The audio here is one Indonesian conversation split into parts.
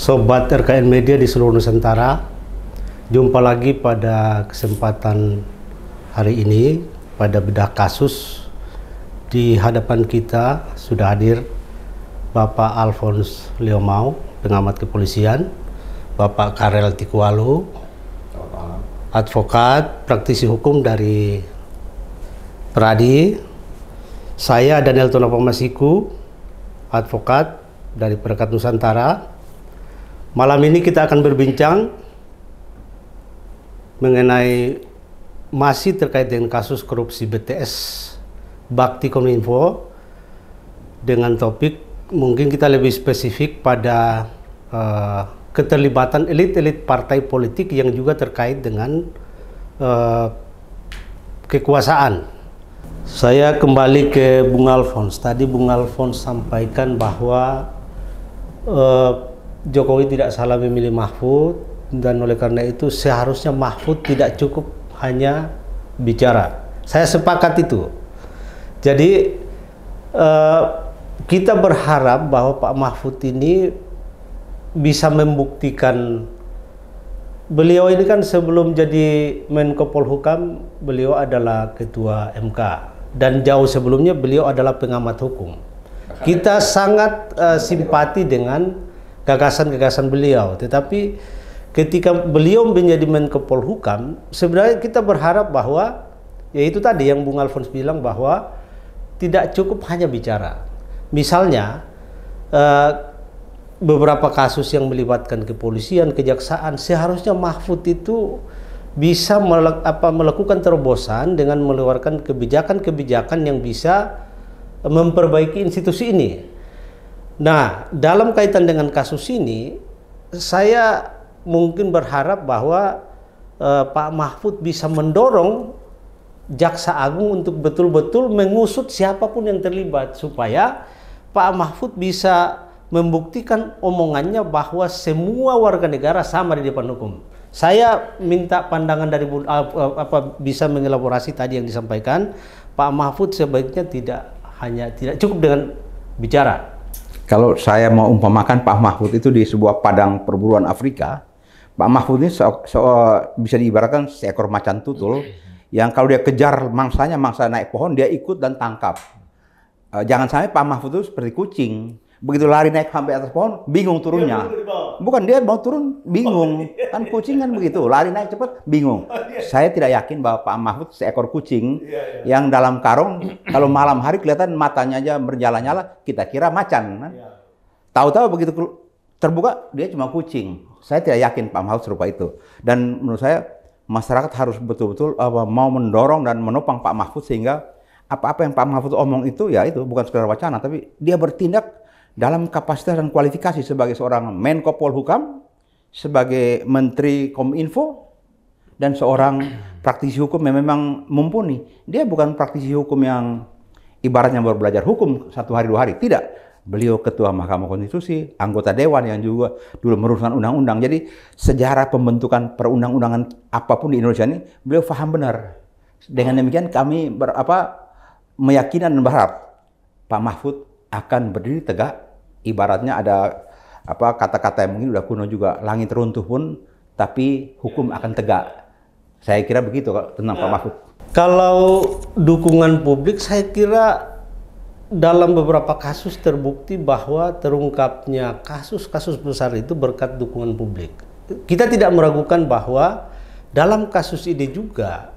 Sobat RKN Media di seluruh Nusantara, jumpa lagi pada kesempatan hari ini pada bedah kasus. Di hadapan kita sudah hadir Bapak Alphonse Leomau, pengamat kepolisian, Bapak Karel Tikualu, advokat, praktisi hukum dari Peradi, saya Daniel Tonopamasiku, advokat dari Perekat Nusantara. Malam ini kita akan berbincang mengenai masih terkait dengan kasus korupsi BTS Bakti Kominfo, dengan topik mungkin kita lebih spesifik pada keterlibatan elit-elit partai politik yang juga terkait dengan kekuasaan. Saya kembali ke Bung Alphonse. Tadi Bung Alphonse sampaikan bahwa Jokowi tidak salah memilih Mahfud, dan oleh karena itu seharusnya Mahfud tidak cukup hanya bicara. Saya sepakat itu. Jadi kita berharap bahwa Pak Mahfud ini bisa membuktikan. Beliau ini kan sebelum jadi Menko Polhukam, beliau adalah Ketua MK, dan jauh sebelumnya beliau adalah pengamat hukum. Kita sangat simpati dengan gagasan-gagasan beliau, tetapi ketika beliau menjadi Menko Polhukam, sebenarnya kita berharap bahwa, yaitu tadi yang Bung Alphonse bilang, bahwa tidak cukup hanya bicara. Misalnya beberapa kasus yang melibatkan kepolisian, kejaksaan, seharusnya Mahfud itu bisa melakukan terobosan dengan mengeluarkan kebijakan-kebijakan yang bisa memperbaiki institusi ini. Nah, dalam kaitan dengan kasus ini, saya mungkin berharap bahwa Pak Mahfud bisa mendorong Jaksa Agung untuk betul-betul mengusut siapapun yang terlibat, supaya Pak Mahfud bisa membuktikan omongannya bahwa semua warga negara sama di depan hukum. Saya minta pandangan dari bisa mengelaborasi tadi yang disampaikan. Pak Mahfud sebaiknya tidak cukup dengan bicara. Kalau saya mau umpamakan Pak Mahfud itu di sebuah padang perburuan Afrika, Pak Mahfud ini bisa diibaratkan seekor macan tutul yang kalau dia kejar mangsanya, mangsa naik pohon, dia ikut dan tangkap. Jangan sampai Pak Mahfud itu seperti kucing, begitu lari naik sampai atas pohon, bingung turunnya. Bukan, dia mau turun, bingung. Kan kucing kan begitu, lari naik cepat, bingung. Saya tidak yakin bahwa Pak Mahfud seekor kucing yang dalam karung, kalau malam hari kelihatan matanya aja bernyala-nyala, kita kira macan. Kan? Tahu-tahu begitu terbuka, dia cuma kucing. Saya tidak yakin Pak Mahfud serupa itu. Dan menurut saya, masyarakat harus betul-betul mau mendorong dan menopang Pak Mahfud, sehingga apa-apa yang Pak Mahfud omong itu, ya itu bukan sekedar wacana, tapi dia bertindak dalam kapasitas dan kualifikasi sebagai seorang Menko Polhukam, sebagai Menteri Kominfo, dan seorang praktisi hukum yang memang mumpuni. Dia bukan praktisi hukum yang ibaratnya baru belajar hukum 1 hari 2 hari. Tidak. Beliau Ketua Mahkamah Konstitusi, anggota Dewan yang juga dulu merumuskan undang-undang. Jadi sejarah pembentukan perundang-undangan apapun di Indonesia ini, beliau paham benar. Dengan demikian kami meyakinkan dan berharap Pak Mahfud akan berdiri tegak. Ibaratnya ada kata-kata yang mungkin udah kuno juga, langit runtuh pun tapi hukum akan tegak. Saya kira begitu tentang Pak Mahfud. Kalau dukungan publik, saya kira dalam beberapa kasus terbukti bahwa terungkapnya kasus-kasus besar itu berkat dukungan publik. Kita tidak meragukan bahwa dalam kasus ini juga,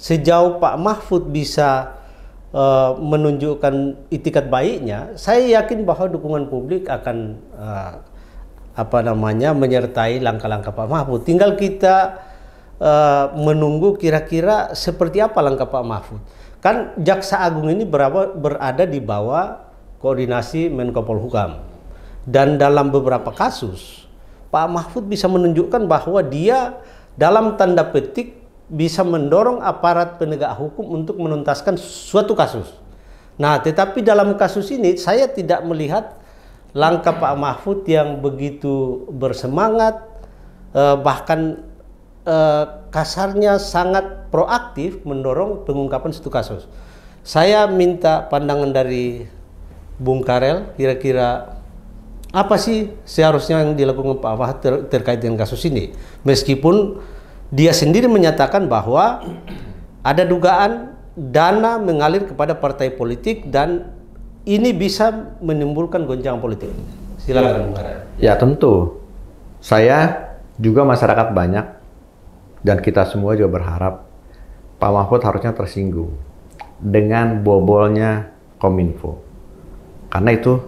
sejauh Pak Mahfud bisa menunjukkan itikat baiknya, saya yakin bahwa dukungan publik akan menyertai langkah-langkah Pak Mahfud. Tinggal kita menunggu kira-kira seperti apa langkah Pak Mahfud. Kan Jaksa Agung ini berada di bawah koordinasi Menko Polhukam, dan dalam beberapa kasus Pak Mahfud bisa menunjukkan bahwa dia dalam tanda petik bisa mendorong aparat penegak hukum untuk menuntaskan suatu kasus. Nah, tetapi dalam kasus ini saya tidak melihat langkah Pak Mahfud yang begitu bersemangat, bahkan kasarnya sangat proaktif mendorong pengungkapan satu kasus. Saya minta pandangan dari Bung Karel, kira-kira apa sih seharusnya yang dilakukan Pak Mahfud terkait dengan kasus ini? Meskipun dia sendiri menyatakan bahwa ada dugaan dana mengalir kepada partai politik dan ini bisa menimbulkan goncangan politik. Silakan. Ya tentu. Saya juga masyarakat banyak dan kita semua juga berharap Pak Mahfud harusnya tersinggung dengan bobolnya Kominfo. Karena itu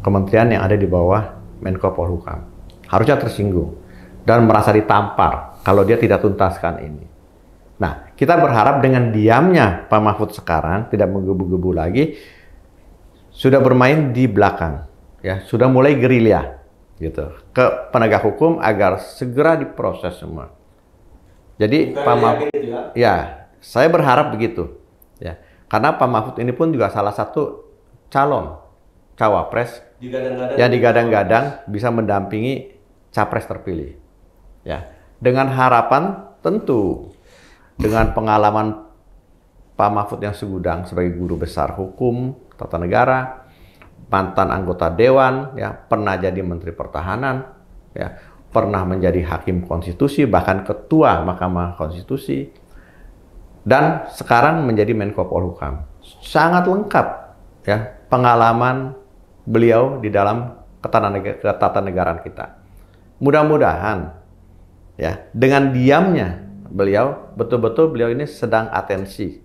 kementerian yang ada di bawah Menko Polhukam. Harusnya tersinggung dan merasa ditampar kalau dia tidak tuntaskan ini. Nah, kita berharap dengan diamnya Pak Mahfud sekarang, tidak menggebu-gebu lagi, sudah bermain di belakang, ya, sudah mulai gerilya, gitu, ke penegak hukum agar segera diproses semua. Jadi Pak Mahfud, ya, saya berharap begitu, ya, karena Pak Mahfud ini pun juga salah satu calon cawapres yang digadang-gadang bisa mendampingi capres terpilih, ya, dengan harapan tentu dengan pengalaman Pak Mahfud yang segudang sebagai guru besar hukum tata negara, mantan anggota dewan, ya, pernah jadi menteri pertahanan, ya, pernah menjadi hakim konstitusi, bahkan ketua Mahkamah Konstitusi, dan sekarang menjadi Menko Polhukam. Sangat lengkap, ya, pengalaman beliau di dalam ketatanegaraan kita. Mudah-mudahan, ya, dengan diamnya beliau, betul-betul beliau ini sedang atensi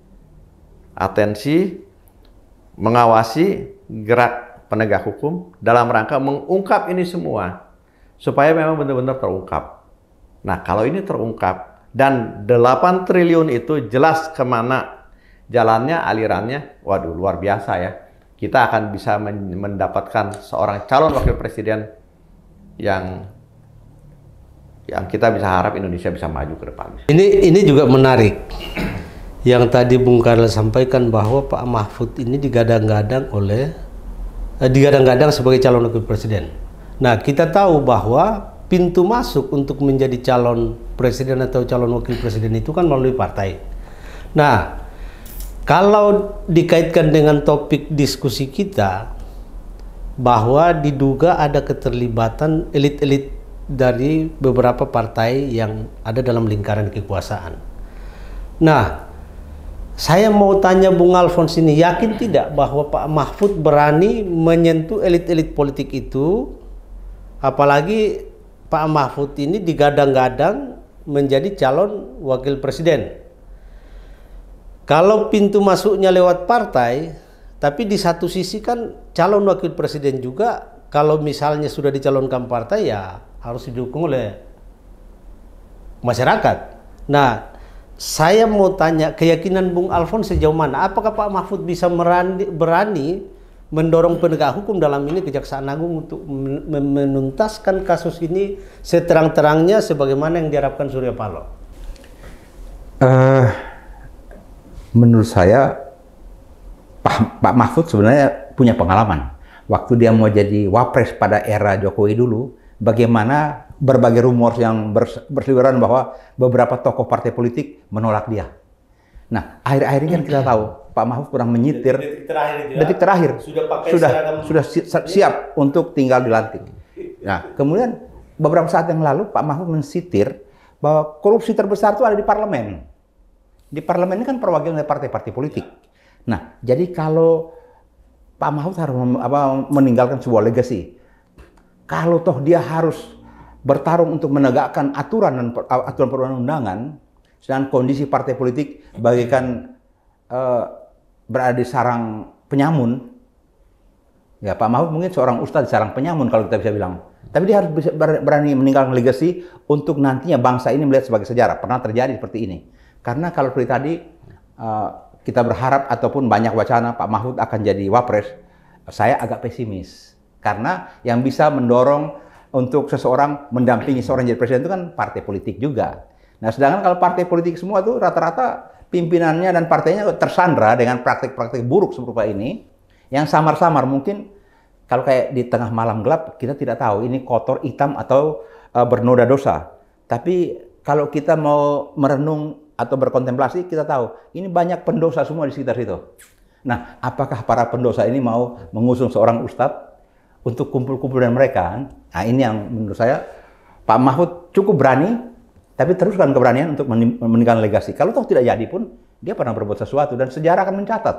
mengawasi gerak penegak hukum dalam rangka mengungkap ini semua supaya memang benar-benar terungkap. Nah, kalau ini terungkap dan 8 triliun itu jelas kemana jalannya, alirannya, waduh, luar biasa, ya. Kita akan bisa mendapatkan seorang calon wakil presiden yang kita bisa harap Indonesia bisa maju ke depannya. Ini juga menarik. Yang tadi Bung Karel sampaikan bahwa Pak Mahfud ini digadang-gadang sebagai calon wakil presiden. Nah, kita tahu bahwa pintu masuk untuk menjadi calon presiden atau calon wakil presiden itu kan melalui partai. Nah, kalau dikaitkan dengan topik diskusi kita bahwa diduga ada keterlibatan elit-elit dari beberapa partai yang ada dalam lingkaran kekuasaan. Nah, saya mau tanya Bung Alfons ini, yakin tidak bahwa Pak Mahfud berani menyentuh elit-elit politik itu? Apalagi Pak Mahfud ini digadang-gadang menjadi calon wakil presiden. Kalau pintu masuknya lewat partai, tapi di satu sisi kan calon wakil presiden juga, kalau misalnya sudah dicalonkan partai, ya harus didukung oleh masyarakat. Nah, saya mau tanya keyakinan Bung Alfons sejauh mana? Apakah Pak Mahfud bisa berani mendorong penegak hukum, dalam ini Kejaksaan Agung, untuk menuntaskan kasus ini seterang-terangnya sebagaimana yang diharapkan Surya Paloh? Menurut saya Pak Mahfud sebenarnya punya pengalaman. Waktu dia mau jadi wapres pada era Jokowi dulu, bagaimana berbagai rumor yang berseliweran bahwa beberapa tokoh partai politik menolak dia. Nah, akhir-akhir ini kan kita tahu Pak Mahfud pernah menyitir detik terakhir sudah siap untuk tinggal dilantik. Nah, kemudian beberapa saat yang lalu Pak Mahfud mensitir bahwa korupsi terbesar itu ada di parlemen. Di parlemen ini kan perwakilan dari partai-partai politik. Nah, jadi kalau Pak Mahfud harus meninggalkan sebuah legasi. Kalau toh dia harus bertarung untuk menegakkan aturan dan aturan perundang-undangan, sedangkan kondisi partai politik bagaikan berada di sarang penyamun, ya Pak Mahfud mungkin seorang ustadz di sarang penyamun kalau kita bisa bilang. Tapi dia harus berani meninggalkan legasi untuk nantinya bangsa ini melihat sebagai sejarah. Pernah terjadi seperti ini. Karena kalau seperti tadi kita berharap ataupun banyak wacana Pak Mahfud akan jadi wapres, saya agak pesimis. Karena yang bisa mendorong untuk seseorang mendampingi seorang jadi presiden itu kan partai politik juga. Nah, sedangkan kalau partai politik semua itu rata-rata pimpinannya dan partainya tersandra dengan praktik-praktik buruk seperti ini, yang samar-samar. Mungkin kalau kayak di tengah malam gelap, kita tidak tahu ini kotor, hitam, atau bernoda dosa. Tapi kalau kita mau merenung atau berkontemplasi, kita tahu ini banyak pendosa semua di sekitar situ. Nah, apakah para pendosa ini mau mengusung seorang ustadz untuk kumpul-kumpul dengan mereka. Nah, ini yang menurut saya Pak Mahfud cukup berani, tapi teruskan keberanian untuk meninggalkan legasi. Kalau toh tidak jadi pun, dia pernah berbuat sesuatu dan sejarah akan mencatat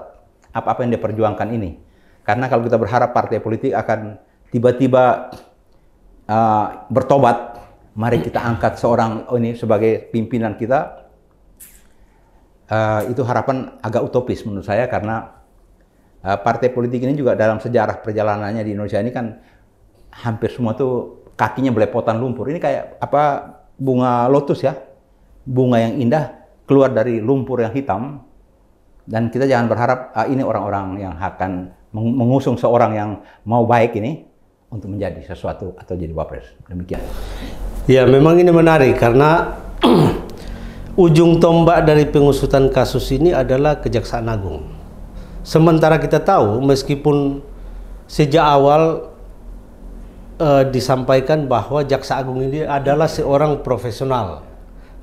apa-apa yang dia perjuangkan ini. Karena kalau kita berharap partai politik akan tiba-tiba bertobat, mari kita angkat seorang ini sebagai pimpinan kita. Itu harapan agak utopis menurut saya, karena partai politik ini juga dalam sejarah perjalanannya di Indonesia ini kan hampir semua tuh kakinya belepotan lumpur. Ini kayak apa, bunga lotus ya, bunga yang indah keluar dari lumpur yang hitam. Dan kita jangan berharap ini orang-orang yang akan mengusung seorang yang mau baik ini untuk menjadi sesuatu atau jadi wapres. Demikian. Ya, memang ini menarik karena ujung tombak dari pengusutan kasus ini adalah Kejaksaan Agung. Sementara kita tahu meskipun sejak awal disampaikan bahwa Jaksa Agung ini adalah seorang profesional,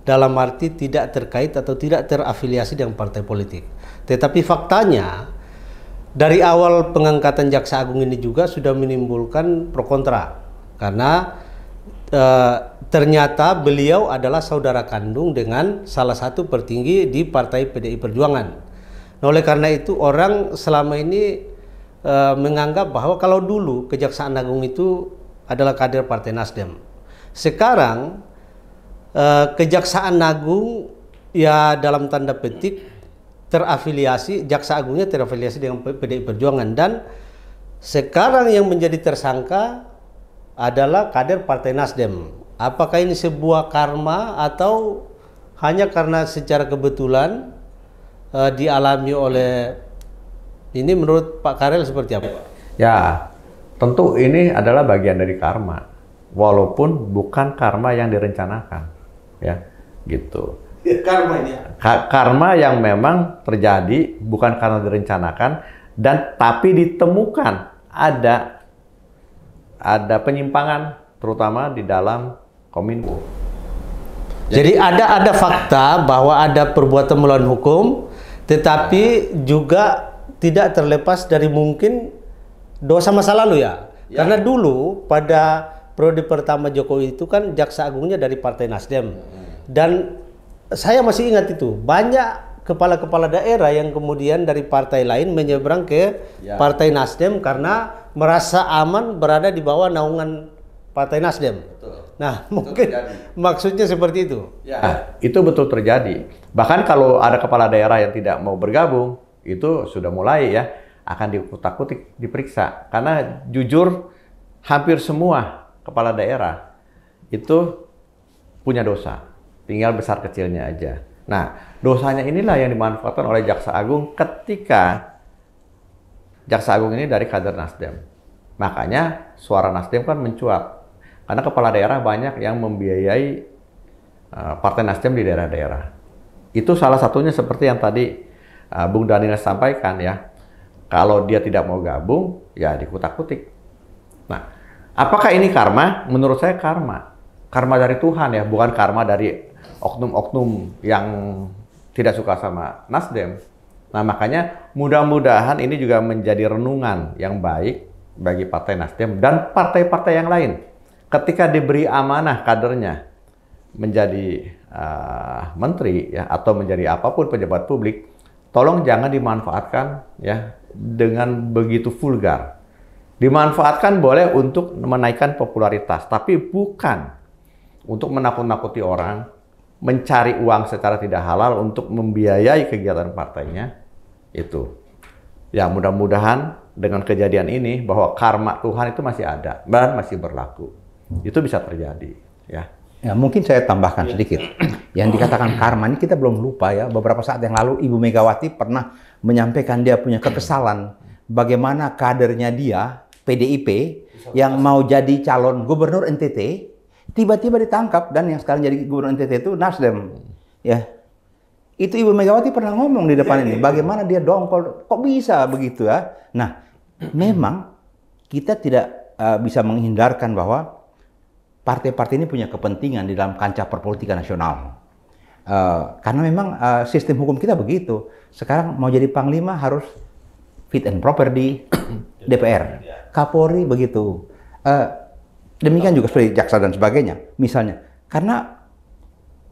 dalam arti tidak terkait atau tidak terafiliasi dengan partai politik. Tetapi faktanya dari awal pengangkatan Jaksa Agung ini juga sudah menimbulkan pro kontra, karena ternyata beliau adalah saudara kandung dengan salah satu petinggi di Partai PDI Perjuangan. Nah, oleh karena itu orang selama ini menganggap bahwa kalau dulu Kejaksaan Agung itu adalah kader Partai Nasdem, sekarang Kejaksaan Agung ya dalam tanda petik terafiliasi, Jaksa Agungnya terafiliasi dengan PDI Perjuangan, dan sekarang yang menjadi tersangka adalah kader Partai Nasdem. Apakah ini sebuah karma atau hanya karena secara kebetulan dialami oleh ini, menurut Pak Karel seperti apa? Ya, tentu ini adalah bagian dari karma, walaupun bukan karma yang direncanakan, ya, gitu. Karma ini. Karma yang memang terjadi bukan karena direncanakan, dan tapi ditemukan ada penyimpangan, terutama di dalam Kominfo. Jadi ada fakta bahwa ada perbuatan melawan hukum, tetapi juga tidak terlepas dari mungkin dosa masa lalu ya. Karena dulu pada periode pertama Jokowi itu kan Jaksa Agungnya dari Partai Nasdem. Dan saya masih ingat itu, banyak kepala-kepala daerah yang kemudian dari partai lain menyeberang ke Partai Nasdem karena merasa aman berada di bawah naungan Partai Nasdem. Betul. Nah, mungkin maksudnya seperti itu. Ya, itu betul terjadi. Bahkan kalau ada kepala daerah yang tidak mau bergabung, itu sudah mulai ya akan dikutak-kutik, diperiksa. Karena jujur hampir semua kepala daerah itu punya dosa. Tinggal besar kecilnya aja. Nah, dosanya inilah yang dimanfaatkan oleh Jaksa Agung ketika Jaksa Agung ini dari kader Nasdem. Makanya suara Nasdem kan mencuat. Karena kepala daerah banyak yang membiayai Partai Nasdem di daerah-daerah. Itu salah satunya seperti yang tadi Bung Daniel sampaikan ya. Kalau dia tidak mau gabung, ya dikutak-kutik. Nah, apakah ini karma? Menurut saya karma. Karma dari Tuhan ya, bukan karma dari oknum-oknum yang tidak suka sama Nasdem. Nah, makanya mudah-mudahan ini juga menjadi renungan yang baik bagi Partai Nasdem dan partai-partai yang lain. Ketika diberi amanah kadernya menjadi menteri ya, atau menjadi apapun pejabat publik, tolong jangan dimanfaatkan ya dengan begitu vulgar. Dimanfaatkan boleh untuk menaikkan popularitas, tapi bukan untuk menakut-nakuti orang, mencari uang secara tidak halal untuk membiayai kegiatan partainya. Itu ya, mudah-mudahan dengan kejadian ini bahwa karma Tuhan itu masih ada dan masih berlaku. Itu bisa terjadi ya. Ya, mungkin saya tambahkan sedikit. Yang dikatakan karma ini kita belum lupa ya. Beberapa saat yang lalu Ibu Megawati pernah menyampaikan dia punya kekesalan bagaimana kadernya dia PDIP yang mau jadi calon gubernur NTT tiba-tiba ditangkap, dan yang sekarang jadi gubernur NTT itu Nasdem. Ya. Itu Ibu Megawati pernah ngomong di depan ini, bagaimana dia dongkol, kok bisa begitu ya. Nah, memang kita tidak bisa menghindarkan bahwa partai-partai ini punya kepentingan di dalam kancah perpolitikan nasional. Karena memang sistem hukum kita begitu. Sekarang mau jadi panglima harus fit and proper di DPR, Kapolri begitu. Demikian juga seperti jaksa dan sebagainya, misalnya. Karena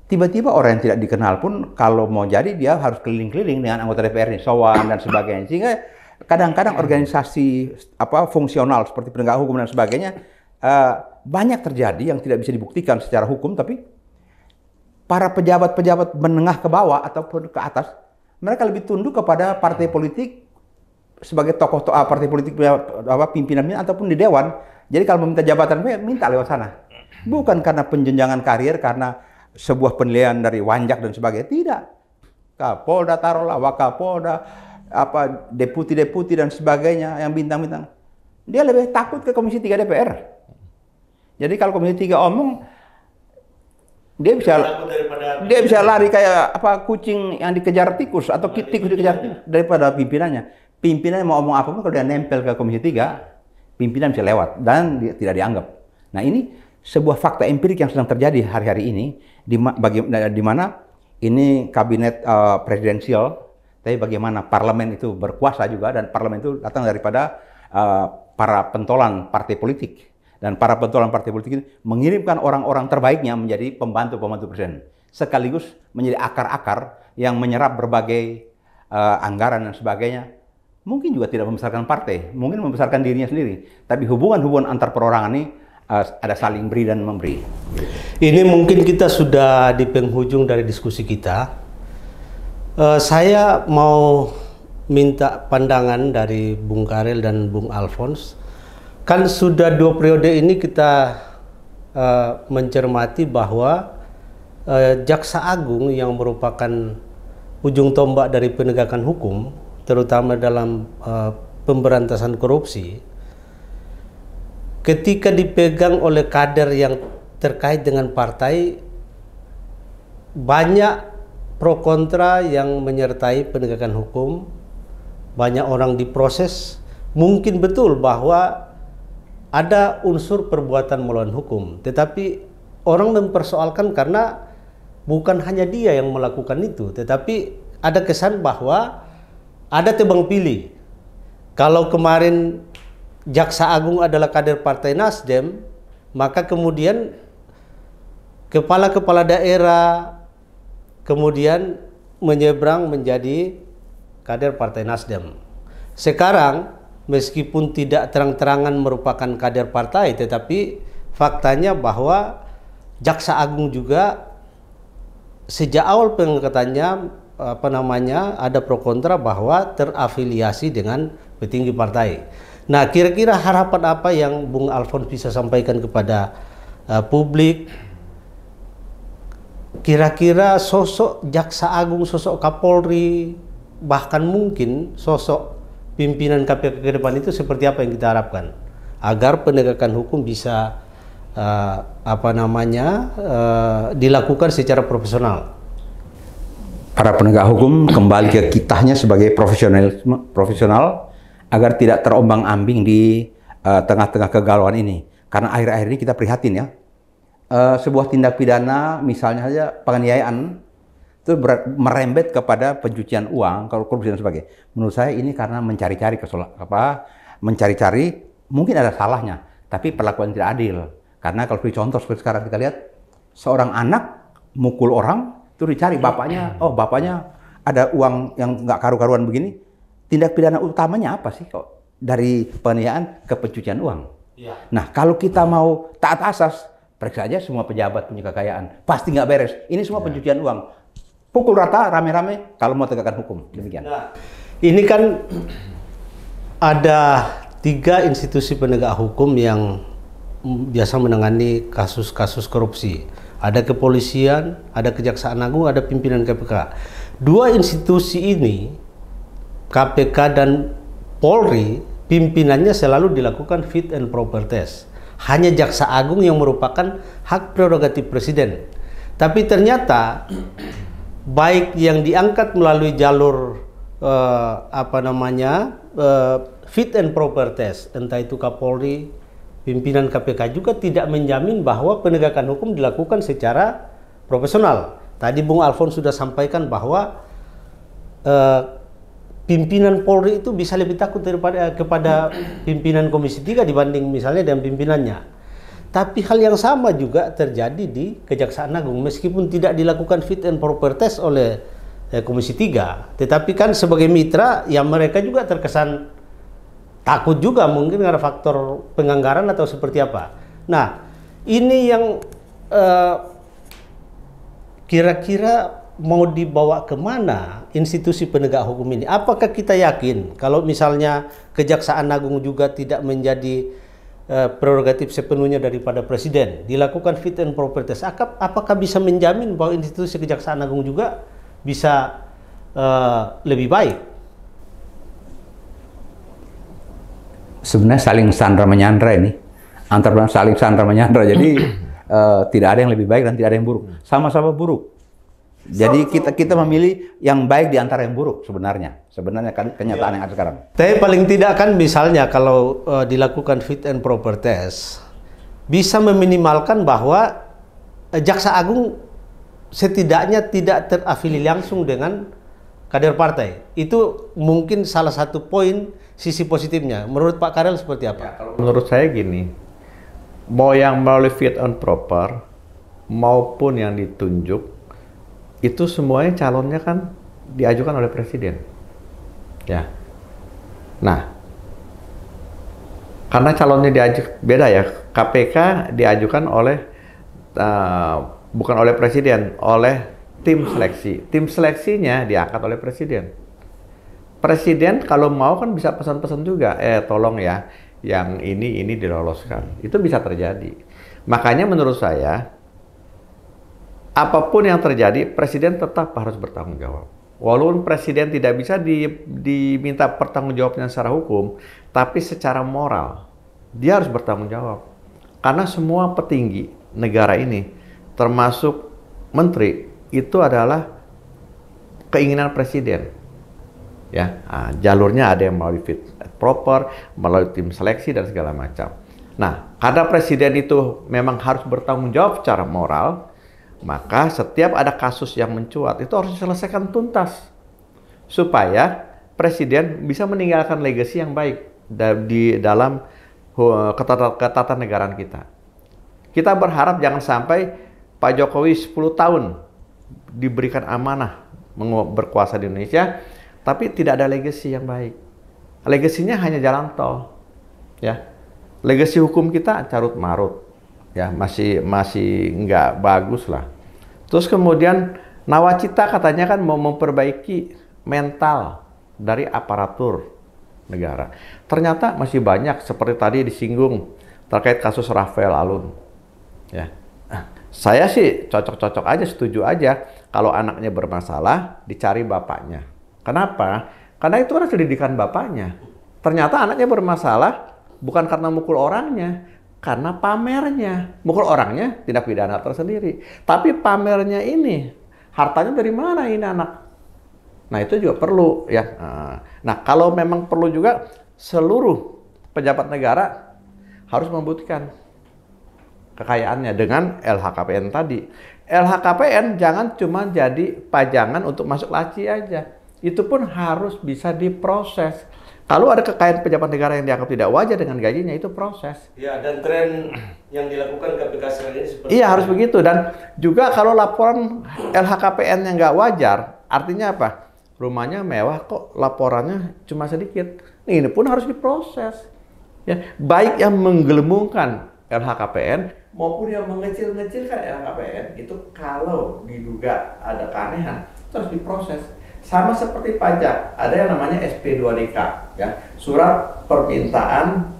tiba-tiba orang yang tidak dikenal pun kalau mau jadi dia harus keliling-keliling dengan anggota DPR ini, sowan dan sebagainya. Sehingga kadang-kadang organisasi fungsional seperti penegak hukum dan sebagainya banyak terjadi yang tidak bisa dibuktikan secara hukum, tapi para pejabat-pejabat menengah ke bawah ataupun ke atas, mereka lebih tunduk kepada partai politik sebagai tokoh partai politik pimpinannya ataupun di dewan. Jadi kalau meminta jabatan, minta lewat sana. Bukan karena penjenjangan karir, karena sebuah penilaian dari wanjak dan sebagainya. Tidak. Kapolda taruhlah, Wakapolda, deputi-deputi dan sebagainya yang bintang-bintang. Dia lebih takut ke Komisi 3 DPR. Jadi kalau Komisi 3 omong, dia bisa lari kayak kucing yang dikejar tikus atau tikus dikejar tikus daripada pimpinannya. Pimpinannya mau omong apa pun kalau dia nempel ke Komisi 3, pimpinan bisa lewat dan tidak dianggap. Nah, ini sebuah fakta empirik yang sedang terjadi hari-hari ini di mana ini kabinet presidensial, tapi bagaimana parlemen itu berkuasa juga, dan parlemen itu datang daripada para pentolan partai politik, dan para pentolan partai politik itu mengirimkan orang-orang terbaiknya menjadi pembantu-pembantu presiden, sekaligus menjadi akar-akar yang menyerap berbagai anggaran dan sebagainya. Mungkin juga tidak membesarkan partai, mungkin membesarkan dirinya sendiri. Tapi hubungan-hubungan antar perorangan ini ada saling beri dan memberi. Ini mungkin kita sudah di penghujung dari diskusi kita. Saya mau minta pandangan dari Bung Karel dan Bung Alfons. Kan sudah 2 periode ini kita mencermati bahwa Jaksa Agung yang merupakan ujung tombak dari penegakan hukum, terutama dalam pemberantasan korupsi, ketika dipegang oleh kader yang terkait dengan partai, banyak pro kontra yang menyertai penegakan hukum, banyak orang diproses. Mungkin betul bahwa ada unsur perbuatan melawan hukum, tetapi orang mempersoalkan karena bukan hanya dia yang melakukan itu, tetapi ada kesan bahwa ada tebang pilih. Kalau kemarin Jaksa Agung adalah kader Partai Nasdem, maka kemudian kepala-kepala daerah kemudian menyeberang menjadi kader Partai Nasdem. Sekarang meskipun tidak terang-terangan merupakan kader partai, tetapi faktanya bahwa Jaksa Agung juga sejak awal pengangkatannya ada pro kontra bahwa terafiliasi dengan petinggi partai. Nah, kira-kira harapan apa yang Bung Alfons bisa sampaikan kepada publik? Kira-kira sosok Jaksa Agung, sosok Kapolri, bahkan mungkin sosok pimpinan KPK ke depan itu seperti apa yang kita harapkan agar penegakan hukum bisa dilakukan secara profesional. Para penegak hukum kembali ke kitanya sebagai profesional agar tidak terombang-ambing di tengah-tengah kegalauan ini. Karena akhir-akhir ini kita prihatin ya. Sebuah tindak pidana misalnya saja penganiayaan itu merembet kepada pencucian uang, kalau korupsi dan sebagainya. Menurut saya ini karena mencari-cari mungkin ada salahnya, tapi perlakuan tidak adil. Karena kalau contoh seperti sekarang kita lihat seorang anak mukul orang itu dicari bapaknya, bapaknya ada uang yang nggak karu-karuan begini. Tindak pidana utamanya apa sih kok dari penganiayaan ke pencucian uang? Ya. Nah, kalau kita mau taat asas, periksa aja semua pejabat punya kekayaan, pasti nggak beres. Ini semua pencucian uang. Pukul rata, rame-rame kalau mau tegakkan hukum. Demikian. Nah, ini kan ada 3 institusi penegak hukum yang biasa menangani kasus-kasus korupsi. Ada kepolisian, ada Kejaksaan Agung, ada pimpinan KPK. 2 institusi ini, KPK dan Polri, pimpinannya selalu dilakukan fit and proper test. Hanya Jaksa Agung yang merupakan hak prerogatif presiden. Tapi ternyata baik yang diangkat melalui jalur fit and proper test, entah itu Kapolri, pimpinan KPK juga tidak menjamin bahwa penegakan hukum dilakukan secara profesional. Tadi Bung Alfons sudah sampaikan bahwa pimpinan Polri itu bisa lebih takut daripada kepada pimpinan Komisi 3 dibanding misalnya dengan pimpinannya. Tapi hal yang sama juga terjadi di Kejaksaan Agung, meskipun tidak dilakukan fit and proper test oleh Komisi 3, tetapi kan sebagai mitra ya mereka juga terkesan takut juga, mungkin karena faktor penganggaran atau seperti apa. Nah, ini yang kira-kira mau dibawa kemana institusi penegak hukum ini? Apakah kita yakin kalau misalnya Kejaksaan Agung juga tidak menjadi prerogatif sepenuhnya daripada Presiden, dilakukan fit and proper test, apakah bisa menjamin bahwa institusi Kejaksaan Agung juga bisa lebih baik? Sebenarnya saling sandra menyandra ini, antara saling sandra menyandra. Jadi tidak ada yang lebih baik dan tidak ada yang buruk, sama-sama buruk. Jadi kita memilih yang baik di antara yang buruk sebenarnya kenyataan yang ada sekarang. Tapi paling tidak kan misalnya kalau dilakukan fit and proper test bisa meminimalkan bahwa Jaksa Agung setidaknya tidak terafili langsung dengan kader partai. Itu mungkin salah satu poin sisi positifnya. Menurut Pak Karel seperti apa? Ya, kalau menurut saya gini, mau yang melalui fit and proper maupun yang ditunjuk, itu semuanya calonnya kan diajukan oleh Presiden. Ya. Nah, karena calonnya beda ya, KPK diajukan oleh bukan oleh Presiden, oleh tim seleksi. Tim seleksinya diangkat oleh Presiden. Presiden kalau mau kan bisa pesan-pesan juga, tolong ya, yang ini diloloskan. Itu bisa terjadi. Makanya menurut saya, apapun yang terjadi, Presiden tetap harus bertanggung jawab. Walaupun Presiden tidak bisa diminta pertanggungjawaban secara hukum, tapi secara moral, dia harus bertanggung jawab. Karena semua petinggi negara ini, termasuk menteri, itu adalah keinginan Presiden. Ya, jalurnya ada yang melalui fit and proper, melalui tim seleksi dan segala macam. Nah, karena Presiden itu memang harus bertanggung jawab secara moral, maka setiap ada kasus yang mencuat itu harus diselesaikan tuntas supaya Presiden bisa meninggalkan legacy yang baik di dalam ketatanegaraan kita. Kita berharap jangan sampai Pak Jokowi 10 tahun diberikan amanah berkuasa di Indonesia, tapi tidak ada legacy yang baik. Legasinya hanya jalan tol, ya. Legasi hukum kita carut marut. Ya, masih nggak bagus lah. Terus kemudian Nawacita katanya kan mau memperbaiki mental dari aparatur negara. Ternyata masih banyak seperti tadi disinggung terkait kasus Rafael Alun. Ya, saya sih cocok-cocok aja, setuju aja kalau anaknya bermasalah dicari bapaknya. Kenapa? Karena itu adalah pendidikan bapaknya. Ternyata anaknya bermasalah bukan karena mukul orangnya, karena pamernya. Mukul orangnya tindak pidana tersendiri, tapi pamernya ini hartanya dari mana ini anak. Nah, itu juga perlu ya. Nah, kalau memang perlu juga seluruh pejabat negara harus membuktikan kekayaannya dengan LHKPN tadi. LHKPN jangan cuma jadi pajangan untuk masuk laci aja. Itu pun harus bisa diproses. Kalau ada kekayaan pejabat negara yang dianggap tidak wajar dengan gajinya, itu proses. Ya, dan tren yang dilakukan KPK sekarang ini seperti iya, harus begitu. Dan juga kalau laporan LHKPN yang nggak wajar, artinya apa? Rumahnya mewah kok laporannya cuma sedikit. Ini pun harus diproses. Ya, baik yang menggelembungkan LHKPN maupun yang mengecil-ngecilkan LHKPN, itu kalau diduga ada keanehan, itu harus diproses. Sama seperti pajak, ada yang namanya SP2DK, ya, surat permintaan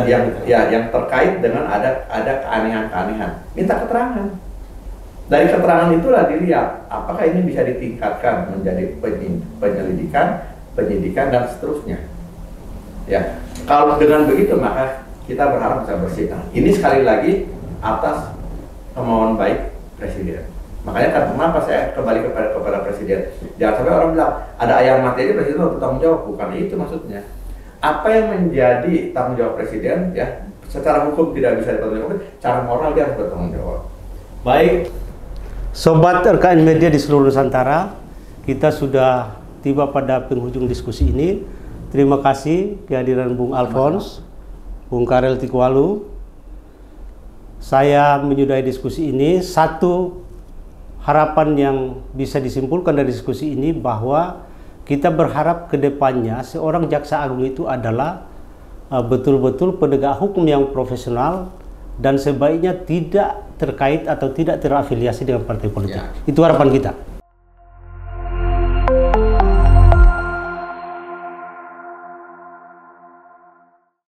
yang terkait dengan ada keanehan-keanehan. Minta keterangan. Dari keterangan itulah dilihat apakah ini bisa ditingkatkan menjadi penyelidikan, penyidikan dan seterusnya. Ya, kalau dengan begitu maka kita berharap bisa bersih. Nah, ini sekali lagi atas kemauan baik Presiden. Makanya kan kenapa saya kembali kepada Presiden. Jangan sampai orang bilang ada ayam mati aja Presiden harus bertanggung jawab. Bukan itu maksudnya. Apa yang menjadi tanggung jawab Presiden, ya, secara hukum tidak bisa dipertanggungjawabkan, cara moral dia harus bertanggung jawab. Baik, sobat rekan media di seluruh Nusantara, kita sudah tiba pada penghujung diskusi ini. Terima kasih kehadiran Bung Alphonse, Bung Karel Tikwalu. Saya menyudahi diskusi ini. Satu harapan yang bisa disimpulkan dari diskusi ini bahwa kita berharap ke depannya seorang jaksa agung itu adalah betul-betul penegak hukum yang profesional dan sebaiknya tidak terkait atau tidak terafiliasi dengan partai politik. Itu harapan kita.